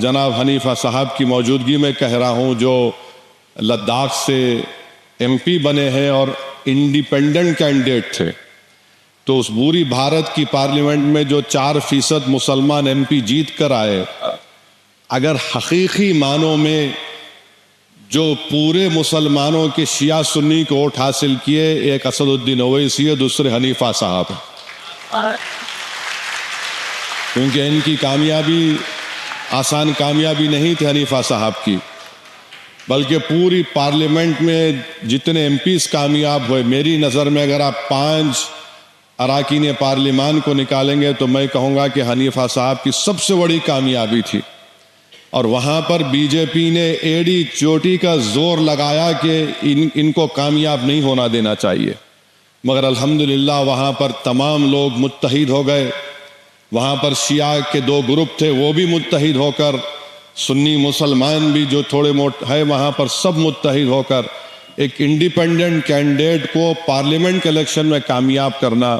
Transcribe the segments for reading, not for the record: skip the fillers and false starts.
جناب حنیفہ صاحب کی موجودگی میں کہہ رہا ہوں، جو لداخ سے ایم پی بنے ہیں اور انڈیپینڈنٹ کینڈیڈیٹ تھے، تو اس پوری بھارت کی پارلیمنٹ میں جو 4% مسلمان ایم پی جیت کر آئے، اگر حقیقی معنوں میں جو پورے مسلمانوں کے شیعہ سنی کو ووٹ حاصل کیے، ایک اسد الدین اویسی ہے، دوسرے حنیفہ صاحب ہیں، کیونکہ ان کی کامیابی آسان کامیابی نہیں تھی حنیفہ صاحب کی، بلکہ پوری پارلیمنٹ میں جتنے ایم پیز کامیاب ہوئے، میری نظر میں اگر آپ 5 اراکین پارلیمان کو نکالیں گے تو میں کہوں گا کہ حنیفہ صاحب کی سب سے بڑی کامیابی تھی، اور وہاں پر بی جے پی نے ایڑی چوٹی کا زور لگایا کہ ان کو کامیاب نہیں ہونا دینا چاہیے، مگر الحمدللہ وہاں پر تمام لوگ متحد ہو گئے۔ وہاں پر شیعہ کے 2 گروپ تھے، وہ بھی متحد ہو کر، سنی مسلمان بھی جو تھوڑے موٹ ہے وہاں پر، سب متحد ہو کر ایک انڈیپینڈنٹ کینڈیڈیٹ کو پارلیمنٹ کے الیکشن میں کامیاب کرنا،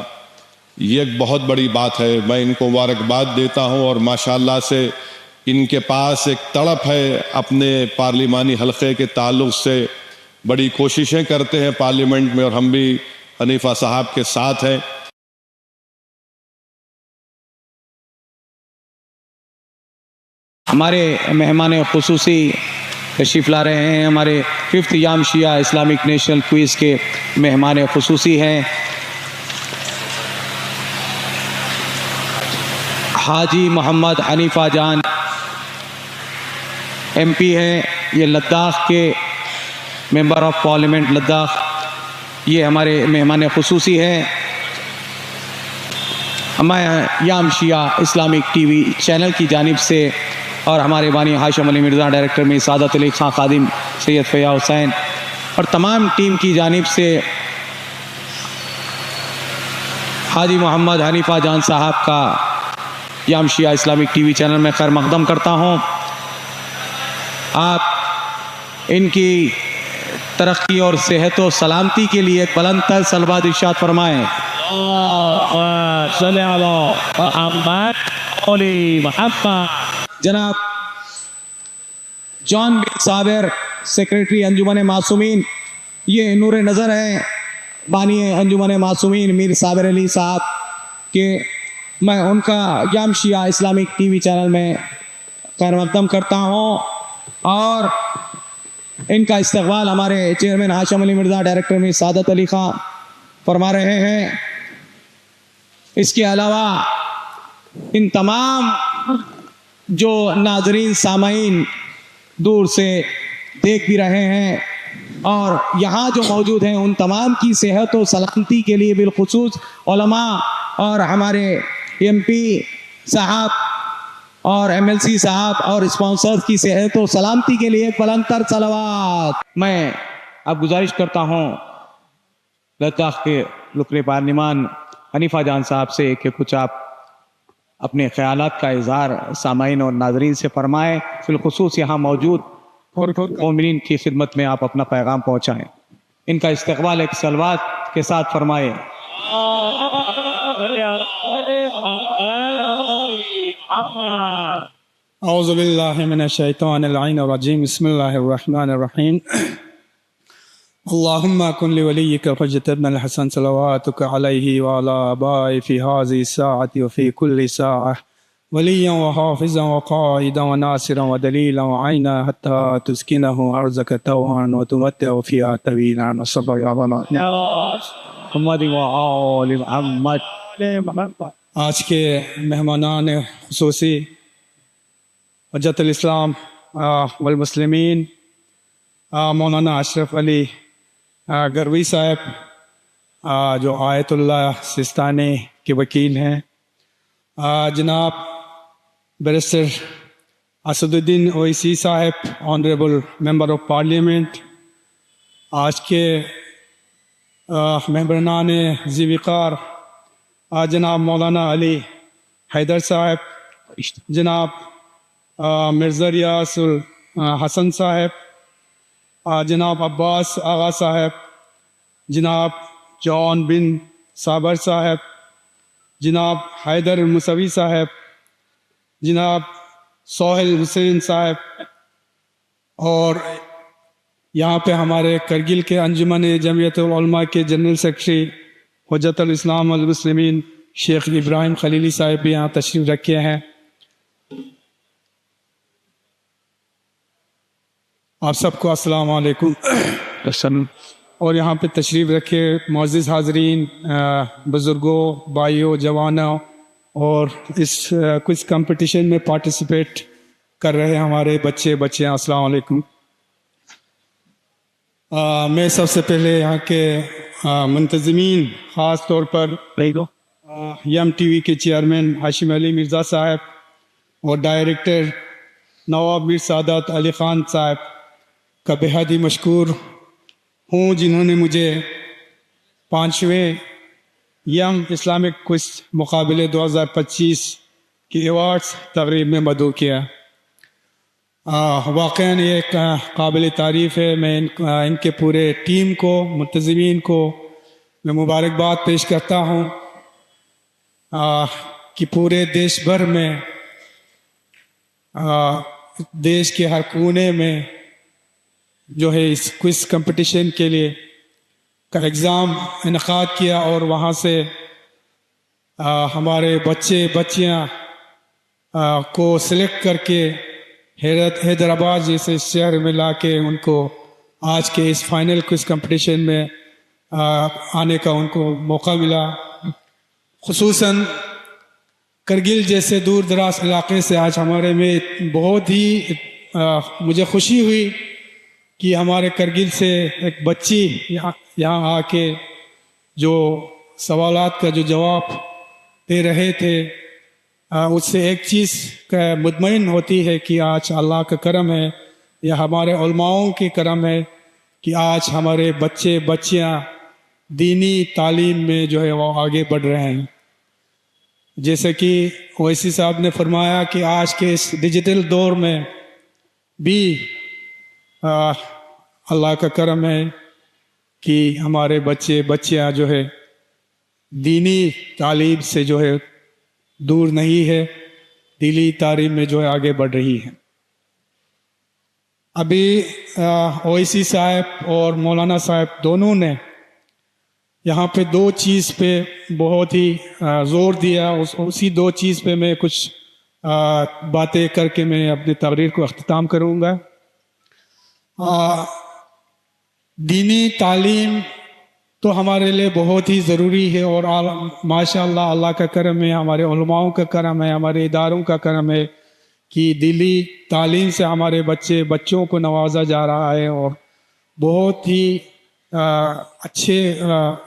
یہ ایک بہت بڑی بات ہے۔ میں ان کو مبارکباد دیتا ہوں، اور ماشاءاللہ سے ان کے پاس ایک تڑپ ہے اپنے پارلیمانی حلقے کے تعلق سے، بڑی کوششیں کرتے ہیں پارلیمنٹ میں، اور ہم بھی حنیفہ صاحب کے ساتھ ہیں۔ ہمارے مہمان خصوصی تشریف لا رہے ہیں، ہمارے 5th ایام شیعہ اسلامک نیشنل کوئز کے مہمان خصوصی ہیں حاجی محمد حنیفہ جان، ایم پی ہیں، یہ لداخ کے ممبر آف پارلیمنٹ لداخ، یہ ہمارے مہمان خصوصی ہیں۔ ہمارے یام شیعہ اسلامک ٹی وی چینل کی جانب سے، اور ہمارے بانی ہاشم علی مرزا، ڈائریکٹر میں سعادت علی خان، خادم سید فیاض حسین، اور تمام ٹیم کی جانب سے حاجی محمد حنیفہ جان صاحب کا یام شیعہ اسلامک ٹی وی چینل میں خیر مقدم کرتا ہوں۔ آپ ان کی ترقی اور صحت و سلامتی کے لیے ایک بلند تر صلوات ارشاد فرمائیں۔ صلی اللہ علی محمد۔ جناب جان بن صابر، سیکریٹری انجمن معصومین، یہ نور نظر ہیں بانی انجمن معصومین میر صابر علی صاحب کہ میں ان کا یام شیعہ اسلامک ٹی وی چینل میں خیر مقدم کرتا ہوں، اور ان کا استقبال ہمارے چیئرمین ہاشم علی مرزا، ڈائریکٹر میں سعادت علی خان فرما رہے ہیں۔ اس کے علاوہ ان تمام جو ناظرین سامعین دور سے دیکھ بھی رہے ہیں اور یہاں جو موجود ہیں، ان تمام کی صحت و سلامتی کے لیے بالخصوص علماء اور ہمارے ایم پی صاحب اور ایم ایل سی صاحب اور اسپانسرز کی صحت و سلامتی کے لیے ایک بلند تر صلوات۔ میں اب گزارش کرتا ہوں لداخ کے رکن پارلیمان حنیفہ جان صاحب سے کہ کچھ آپ اپنے خیالات کا اظہار سامعین اور ناظرین سے فرمائیں، بالخصوص یہاں موجود مومنین کی خدمت میں آپ اپنا پیغام پہنچائیں۔ ان کا استقبال ایک صلوات کے ساتھ فرمائیں۔ اعوذ باللہ من الشیطان اللعین الرجیم، بسم اللہ الرحمن الرحیم۔ اللہم کن لولیک حجۃ ابن الحسن صلواتک علیہ وعلی آبائہ فی هذه الساعة وفی کل ساعة ولیا وحافظا وقائدا وناصرا ودلیلا وعینا حتی تسکنہ ارضک طوعا وتمتع فیہا طویلا وصلی اللہ علیہ محمد وآل محمد۔ آج کے مہمانان خصوصی حجت الاسلام والمسلمین مولانا اشرف علی گروی صاحب جو آیت اللہ سستانی کے وکیل ہیں، جناب بیرسٹر اسد الدین اویسی صاحب آنریبل ممبر آف پارلیمنٹ، آج کے مہمانان ذی وقار جناب مولانا علی حیدر صاحب، جناب مرزا ریاض الحسن صاحب، جناب عباس آغا صاحب، جناب جان بن صابر صاحب، جناب حیدر الموسوی صاحب، جناب سہیل حسین صاحب، اور یہاں پہ ہمارے کرگل کے انجمن جمعیت العلماء کے جنرل سیکرٹری حجت الاسلام والمسلمین شیخ ابراہیم خلیلی صاحب بھی یہاں تشریف رکھے ہیں. آپ سب کو السلام علیکم. اور یہاں پہ تشریف رکھے معزز حاضرین، بزرگوں، بھائیوں، جوانوں، اور اس کچھ کمپٹیشن میں پارٹیسپیٹ کر رہے ہمارے بچے بچیاں، السلام علیکم. میں سب سے پہلے یہاں کے منتظمین، خاص طور پر یم ٹی وی کے چیئرمین ہاشم علی مرزا صاحب اور ڈائریکٹر نواب میر سعادت علی خان صاحب کا بے حد ہی مشکور ہوں، جنہوں نے مجھے 5ویں یم اسلامک کوئز مقابلے 2025 کی ایوارڈز تقریب میں مدعو کیا. واقعاً یہ ایک قابل تعریف ہے. میں ان کے پورے ٹیم کو، منتظمین کو میں مبارکباد پیش کرتا ہوں کہ پورے دیش بھر میں، دیش کے ہر کونے میں جو ہے اس کوئز کمپٹیشن کے لیے کا ایگزام انعقاد کیا، اور وہاں سے ہمارے بچے بچیاں کو سلیکٹ کر کے حیدرآباد جیسے شہر میں لا کے ان کو آج کے اس فائنل کوئز کمپٹیشن میں آنے کا ان کو موقع ملا. خصوصاً کرگل جیسے دور دراز علاقے سے آج ہمارے میں بہت ہی مجھے خوشی ہوئی کہ ہمارے کرگل سے ایک بچی یہاں آ کے جو سوالات کا جو جواب دے رہے تھے، اس سے ایک چیز کا مطمئن ہوتی ہے کہ آج اللہ کا کرم ہے یا ہمارے علماؤں کی کرم ہے کہ آج ہمارے بچے بچیاں دینی تعلیم میں جو ہے وہ آگے بڑھ رہے ہیں. جیسے کہ اویسی صاحب نے فرمایا کہ آج کے اس ڈیجیٹل دور میں بھی اللہ کا کرم ہے کہ ہمارے بچے بچیاں جو ہے دینی تعلیم سے جو ہے دور نہیں ہے، دینی تعلیم میں جو ہے آگے بڑھ رہی ہے. ابھی اویسی صاحب اور مولانا صاحب دونوں نے یہاں پہ 2 چیز پہ بہت ہی زور دیا. اسی 2 چیز پہ میں کچھ باتیں کر کے میں اپنی تقریر کو اختتام کروں گا. دینی تعلیم تو ہمارے لیے بہت ہی ضروری ہے، اور ماشاء اللہ اللہ کا کرم ہے، ہمارے علماؤں کا کرم ہے، ہمارے اداروں کا کرم ہے کہ دینی تعلیم سے ہمارے بچوں کو نوازا جا رہا ہے، اور بہت ہی اچھے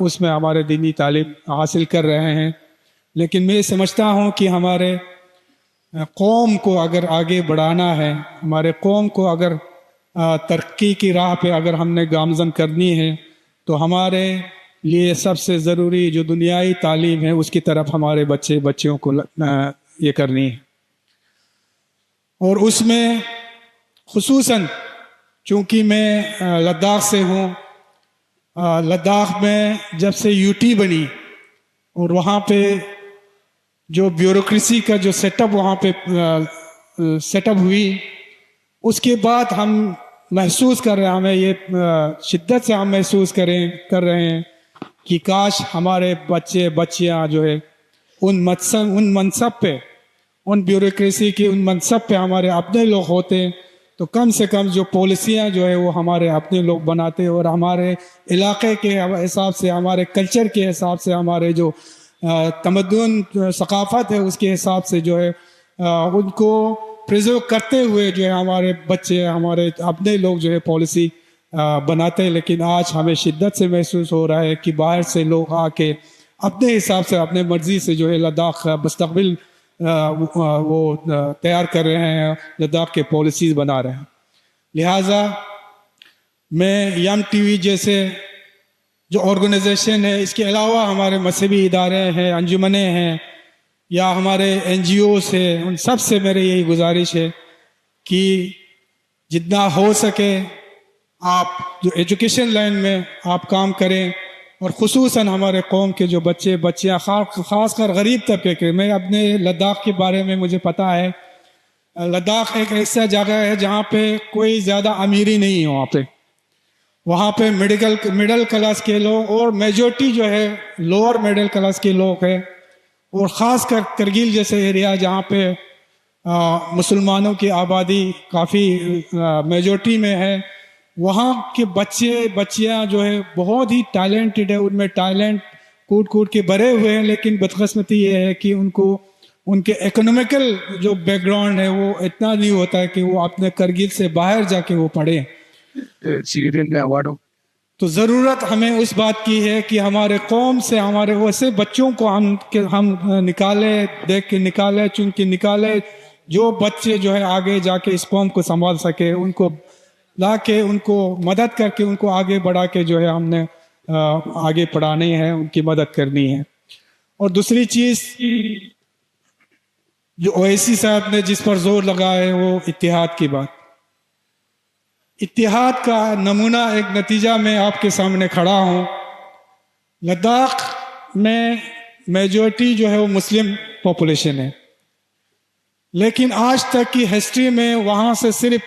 اس میں ہمارے دینی تعلیم حاصل کر رہے ہیں. لیکن میں سمجھتا ہوں کہ ہمارے قوم کو اگر آگے بڑھانا ہے، ہمارے قوم کو اگر ترقی کی راہ پہ اگر ہم نے گامزن کرنی ہے، تو ہمارے لیے سب سے ضروری جو دنیائی تعلیم ہے اس کی طرف ہمارے بچیوں کو یہ کرنی ہے. اور اس میں خصوصاً چونکہ میں لداخ سے ہوں، لداخ میں جب سے UT بنی اور وہاں پہ جو بیوروکریسی کا جو سیٹ اپ وہاں پہ سیٹ اپ ہوئی، اس کے بعد ہم محسوس کر رہے ہیں، ہمیں یہ شدت سے ہم محسوس کر رہے ہیں کہ کاش ہمارے بچے بچیاں جو ہے ان منصب پہ، ان بیوروکریسی کے ان منصب پہ ہمارے اپنے لوگ ہوتے، تو کم سے کم جو پالیسیاں جو ہے وہ ہمارے اپنے لوگ بناتے، اور ہمارے علاقے کے حساب سے، ہمارے کلچر کے حساب سے، ہمارے جو تمدن ثقافت ہے اس کے حساب سے جو ہے ان کو پریزرو کرتے ہوئے جو ہے ہمارے بچے، ہمارے اپنے لوگ جو ہے پالیسی بناتے ہیں. لیکن آج ہمیں شدت سے محسوس ہو رہا ہے کہ باہر سے لوگ آ کے اپنے حساب سے، اپنے مرضی سے جو ہے لداخ کا مستقبل وہ تیار کر رہے ہیں، لداخ کے پالیسیز بنا رہے ہیں. لہٰذا میں یم ٹی وی جیسے جو آرگنائزیشن ہے، اس کے علاوہ ہمارے مذہبی ادارے ہیں، انجمنیں ہیں، یا ہمارے NGOs ہیں، ان سب سے میرے یہی گزارش ہے کہ جتنا ہو سکے آپ جو ایجوکیشن لائن میں آپ کام کریں، اور خصوصاً ہمارے قوم کے جو بچے بچیاں، خاص کر غریب طبقے کے. میں اپنے لداخ کے بارے میں مجھے پتہ ہے لداخ ایک ایسا جگہ ہے جہاں پہ کوئی زیادہ امیری نہیں ہے، وہاں پہ مڈل کلاس کے لوگ اور میجورٹی جو ہے لوور مڈل کلاس کے لوگ ہیں، اور خاص کر کرگل جیسے ایریا جہاں پہ مسلمانوں کی آبادی کافی میجورٹی میں ہے، وہاں کے بچیاں جو ہے بہت ہی ٹیلنٹڈ ہے، ان میں ٹیلنٹ کوٹ کے بھرے ہوئے ہیں، لیکن بدقسمتی یہ ہے کہ ان کے اکنامیکل جو بیک گراؤنڈ ہے وہ اتنا نہیں ہوتا ہے کہ وہ اپنے کرگل سے باہر جا کے وہ پڑھیں۔ تو ضرورت ہمیں اس بات کی ہے کہ ہمارے قوم سے ہمارے ویسے بچوں کو ہم نکالے، دیکھ کے نکالے، چن کے نکالے، جو بچے جو ہے آگے جا کے اس قوم کو سنبھال سکے، ان کو لا کے ان کو مدد کر کے ان کو آگے بڑھا کے جو ہے ہم نے آگے پڑھانی ہے، ان کی مدد کرنی ہے۔ اور دوسری چیز جو اویسی صاحب نے جس پر زور لگا ہے وہ اتحاد کی بات، اتحاد کا نمونہ ایک نتیجہ میں آپ کے سامنے کھڑا ہوں۔ لداخ میں میجورٹی جو ہے وہ مسلم پاپولیشن ہے، لیکن آج تک کی ہسٹری میں وہاں سے صرف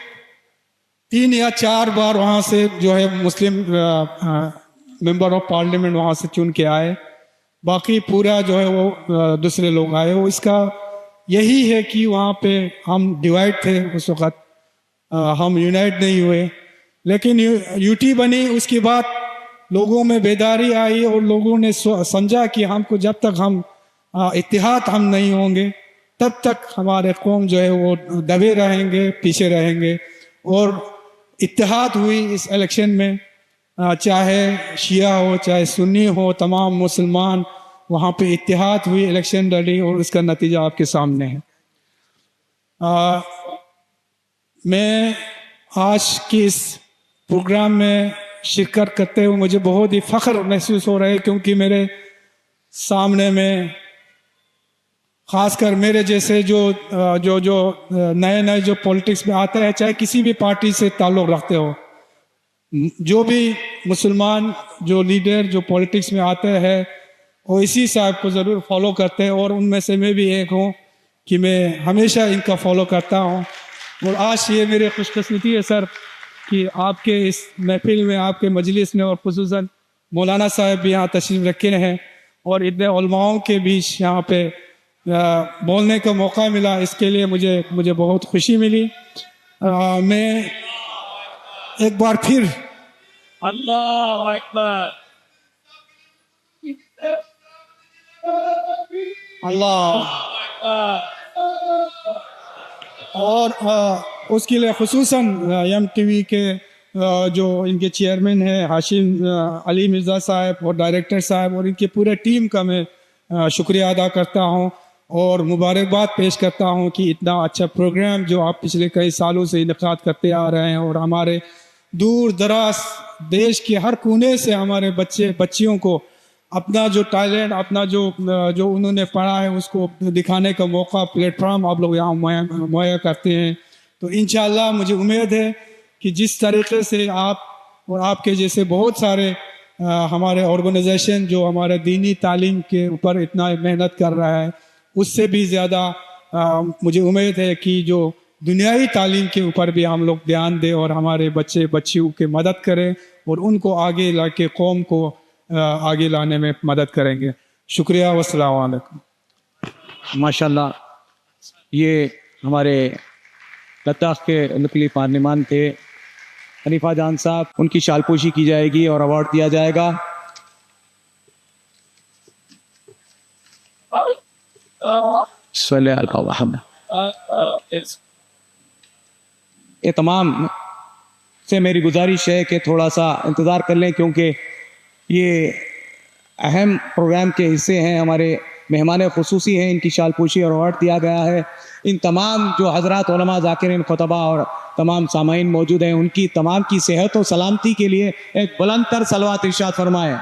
3 یا 4 بار وہاں سے جو ہے مسلم ممبر آف پارلیمنٹ وہاں سے چن کے آئے، باقی پورا جو ہے وہ دوسرے لوگ آئے۔ وہ اس کا یہی ہے کہ وہاں پہ ہم ڈیوائڈ تھے اس وقت، ہم یونائٹ نہیں ہوئے، لیکن یوٹی بنی، اس کے بعد لوگوں میں بیداری آئی اور لوگوں نے سمجھا کہ ہم کو جب تک ہم اتحاد ہم نہیں ہوں گے تب تک ہمارے قوم جو ہے وہ دبے رہیں گے، پیچھے رہیں گے۔ اور اتحاد ہوئی اس الیکشن میں، چاہے شیعہ ہو چاہے سنی ہو، تمام مسلمان وہاں پہ اتحاد ہوئی، الیکشن لڑی، اور اس کا نتیجہ آپ کے سامنے ہے۔ میں آج کی اس پروگرام میں شرکت کرتے ہوئے مجھے بہت ہی فخر محسوس ہو رہا ہے، کیونکہ میرے سامنے میں خاص کر میرے جیسے جو نئے جو پولیٹکس میں آتے ہیں، چاہے کسی بھی پارٹی سے تعلق رکھتے ہو، جو بھی مسلمان جو لیڈر جو پولیٹکس میں آتے ہیں وہ اسی صاحب کو ضرور فالو کرتے ہیں، اور ان میں سے میں بھی ایک ہوں کہ میں ہمیشہ ان کا فالو کرتا ہوں۔ اور آج یہ میری خوش قسمتی ہے سر کہ آپ کے اس محفل میں، آپ کے مجلس میں، اور خصوصاً مولانا صاحب بھی یہاں تشریف رکھے ہیں، اور اتنے علماؤں کے بیچ یہاں پہ بولنے کا موقع ملا، اس کے لیے مجھے بہت خوشی ملی۔ میں ایک بار پھر اللہ اکبر، اللہ اور اس کے لیے خصوصاً ایم ٹی وی کے جو ان کے چیئرمین ہیں ہاشم علی مرزا صاحب اور ڈائریکٹر صاحب اور ان کی پورے ٹیم کا میں شکریہ ادا کرتا ہوں اور مبارکباد پیش کرتا ہوں کہ اتنا اچھا پروگرام جو آپ پچھلے کئی سالوں سے انعقاد کرتے آ رہے ہیں، اور ہمارے دور دراز دیش کے ہر کونے سے ہمارے بچیوں کو اپنا جو ٹیلنٹ، اپنا جو انہوں نے پڑھا ہے اس کو دکھانے کا موقع، پلیٹ فارم آپ لوگ یہاں مہیا کرتے ہیں۔ تو انشاءاللہ مجھے امید ہے کہ جس طریقے سے آپ اور آپ کے جیسے بہت سارے ہمارے آرگنائزیشن جو ہمارے دینی تعلیم کے اوپر اتنا محنت کر رہا ہے، اس سے بھی زیادہ مجھے امید ہے کہ جو دنیاوی تعلیم کے اوپر بھی ہم لوگ دھیان دیں اور ہمارے بچیوں کی مدد کریں اور ان کو آگے لا کے قوم کو آگے لانے میں مدد کریں گے۔ شکریہ، والسلام علیکم۔ ماشاءاللہ، یہ ہمارے لداخ کے نقلی پارلیمان تھے حنیفہ جان صاحب، ان کی شال پوشی کی جائے گی اور ایوارڈ دیا جائے گا۔ صلی اللہ علیہ وسلم۔ یہ تمام سے میری گزارش ہے کہ تھوڑا سا انتظار کر لیں، کیونکہ یہ اہم پروگرام کے حصے ہیں، ہمارے مہمان خصوصی ہیں، ان کی شال پوشی اور ایوارڈ دیا گیا ہے۔ ان تمام جو حضرات علماء، ذاکرین، خطباء اور تمام سامعین موجود ہیں، ان کی تمام کی صحت و سلامتی کے لیے ایک بلند تر صلوات ارشاد فرمائیں۔